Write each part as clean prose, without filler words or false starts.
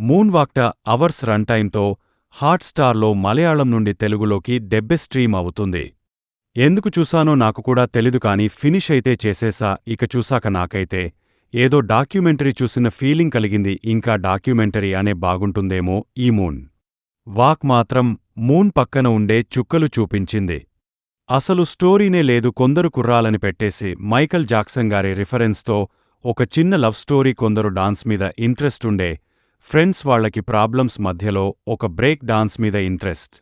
Moon వాక్ట hours run టైంతో హాట్‌స్టార్‌లో Malayalam నుండి తెలుగులోకి డెబ్బై స్ట్రీమ్ అవుతుంది. ఎందుకు చూసానో నాకు కూడా తెలీదు కానీ ఫినిష్ అయితే చేసేసా. ఇక చూసాక నాకైతే ఏదో డాక్యుమెంటరీ చూసిన ఫీలింగ్ కలిగింది. ఇంకా డాక్యుమెంటరీ అనే బాగుంటుందేమో ఈ మూన్ వాక్ మాత్రం మూన్ పక్కన ఉండే చుక్కలు చూపించింది. అసలు స్టోరీనే లేదు. కొందరు కుర్రాలని పెట్టేసి మైకల్ జాక్సన్ గారి రిఫరెన్స్తో ఒక చిన్న లవ్ స్టోరీ, కొందరు డాన్స్ మీద ఇంట్రెస్ట్ ఉండే ఫ్రెండ్స్, వాళ్లకి ప్రాబ్లమ్స్ మధ్యలో ఒక బ్రేక్ డాన్స్ మీద ఇంట్రెస్ట్,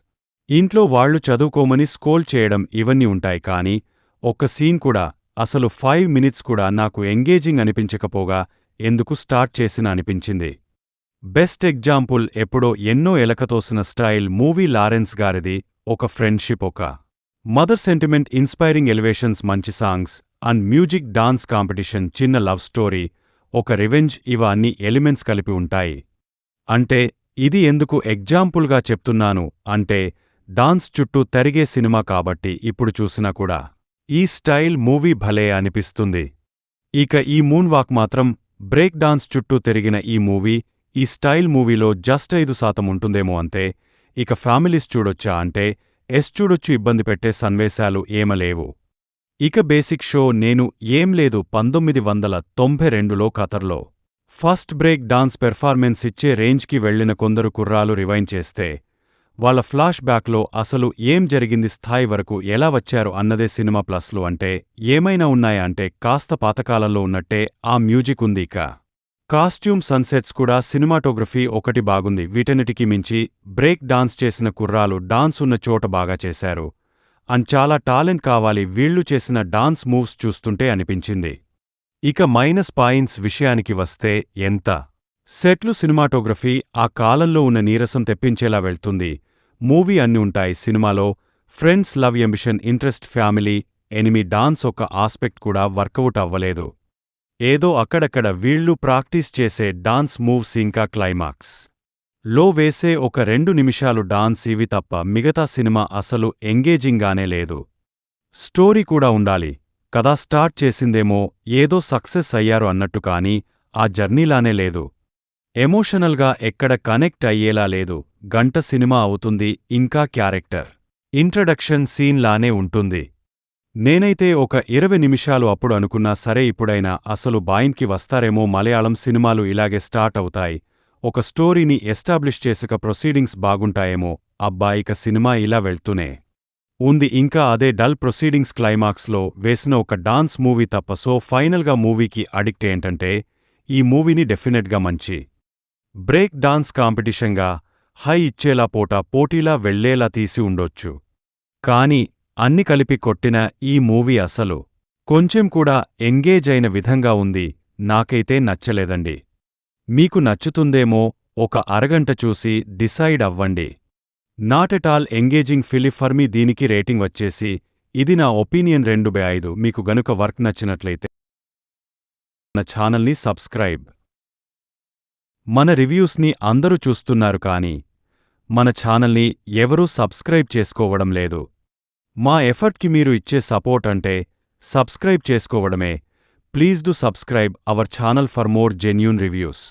ఇంట్లో వాళ్లు చదువుకోమని స్కోల్ చేయడం, ఇవన్నీ ఉంటాయి. కానీ ఒక్క సీన్ కూడా, అసలు 5 మినిట్స్ కూడా నాకు ఎంగేజింగ్ అనిపించకపోగా ఎందుకు స్టార్ట్ చేసిన అనిపించింది. బెస్ట్ ఎగ్జాంపుల్ ఎప్పుడో ఎన్నో ఎలకతోసిన స్టైల్ మూవీ లారెన్స్ గారిది. ఒక ఫ్రెండ్షిప్, ఒక మదర్ సెంటిమెంట్, ఇన్స్పైరింగ్ ఎలివేషన్స్, మంచి songs and music, dance competition, చిన్న లవ్ స్టోరీ, ఒక రివెంజ్, ఇవ అన్ని ఎలిమెంట్స్ కలిపి ఉంటాయి. అంటే ఇది ఎందుకు ఎగ్జాంపుల్గా చెప్తున్నాను అంటే డాన్స్ చుట్టూ తరిగే సినిమా కాబట్టి ఇప్పుడు చూసినా కూడా ఈ స్టైల్ మూవీ భలే అనిపిస్తుంది. ఇక ఈ మూన్ వాక్ మాత్రం బ్రేక్ డాన్స్ చుట్టూ తిరిగిన ఈ మూవీ, ఈ స్టైల్ మూవీలో జస్ట్ 5% ఉంటుందేమో అంతే. ఇక ఫ్యామిలీస్ చూడొచ్చా అంటే చూడొచ్చు, ఇబ్బంది పెట్టే సన్వేశాలు ఏమలేవు. ఇక బేసిక్ షో నేను ఏం లేదు, 1992లో ఖతర్లో ఫస్ట్ బ్రేక్ డాన్స్ పెర్ఫార్మెన్స్ ఇచ్చే రేంజ్కి వెళ్లిన కొందరు కుర్రాలు రివైండ్ చేస్తే వాళ్ళ ఫ్లాష్ బ్యాక్లో అసలు ఏం జరిగింది, స్థాయి వరకు ఎలా వచ్చారు అన్నదే సినిమా. ప్లస్లు అంటే ఏమైనా ఉన్నాయా అంటే కాస్త పాతకాలంలో ఉన్నట్టే ఆ మ్యూజిక్ ఉంది. ఇక కాస్ట్యూమ్, సన్సెట్స్ కూడా, సినిమాటోగ్రఫీ ఒకటి బాగుంది. వీటన్నిటికీ మించి బ్రేక్ డాన్స్ చేసిన కుర్రాలు డాన్స్ ఉన్న చోట బాగా చేశారు. అండ్ చాలా టాలెంట్ కావాలి వీళ్లు చేసిన డాన్స్ మూవ్స్ చూస్తుంటే అనిపించింది. ఇక మైనస్ పాయింట్స్ విషయానికి వస్తే ఎంత సెట్లు, సినిమాటోగ్రఫీ ఆ కాలంలో ఉన్న నీరసం తెప్పించేలా వెళ్తుంది. మూవీ అన్ని ఉంటాయి సినిమాలో, friends, love, ambition, interest, family, enemy, dance ఒక ఆస్పెక్ట్ కూడా వర్కౌట్ అవ్వలేదు. ఏదో అక్కడక్కడ వీళ్లు ప్రాక్టీస్ చేసే డాన్స్ మూవ్స్, ఇంకా క్లైమాక్స్ లో వేసే ఒక 2 నిమిషాలు డాన్స్, ఇవి తప్ప మిగతా సినిమా అసలు ఎంగేజింగ్గానే లేదు. స్టోరీ కూడా ఉండాలి కదా, స్టార్ట్ చేసిందేమో ఏదో సక్సెస్ అయ్యారు అన్నట్టు, కానీ ఆ జర్నీలానే లేదు. ఎమోషనల్గా ఎక్కడ కనెక్ట్ అయ్యేలా లేదు. గంట సినిమా అవుతుంది, ఇంకా క్యారెక్టర్ ఇంట్రడక్షన్ సీన్ లానే ఉంటుంది. నేనైతే ఒక 20 నిమిషాలు అప్పుడు అనుకున్నా, సరే ఇప్పుడైనా అసలు బాయిన్కి వస్తారేమో. మలయాళం సినిమాలు ఇలాగే స్టార్ట్ అవుతాయి, ఒక స్టోరీని ఎస్టాబ్లిష్ చేసాక ప్రొసీడింగ్స్ బాగుంటాయేమో. అబ్బా, ఇక సినిమా ఇలా వెళ్తూనే ఉంది. ఇంకా అదే డల్ ప్రొసీడింగ్స్, క్లైమాక్స్లో వేసిన ఒక డాన్స్ మూవీ తప్ప. సో ఫైనల్గా మూవీకి అడిక్ట్ ఏంటంటే ఈ మూవీని డెఫినెట్గా మంచి బ్రేక్ డాన్స్ కాంపిటీషన్గా హై ఇచ్చేలా, పోటీలా వెళ్లేలా తీసి ఉండొచ్చు. కానీ అన్ని కలిపి కొట్టిన ఈ మూవీ అసలు కొంచెం కూడా ఎంగేజ్ అయిన విధంగా ఉంది. నాకైతే నచ్చలేదండి. మీకు నచ్చుతుందేమో, ఒక అరగంట చూసి డిసైడ్ అవ్వండి. Not at all engaging film for me. దీనికి రేటింగ్ వచ్చేసి, ఇది నా ఒపీనియన్, 2/5. మీకు గనుక వర్క్ నచ్చినట్లయితే మన ఛానల్ని సబ్స్క్రైబ్. మన రివ్యూస్ని అందరూ చూస్తున్నారు కానీ మన ఛానల్ని ఎవరూ సబ్స్క్రైబ్ చేసుకోవడం లేదు. మా ఎఫర్ట్కి మీరు ఇచ్చే సపోర్ట్ అంటే సబ్స్క్రైబ్ చేసుకోవడమే. Please do subscribe our channel for more genuine reviews.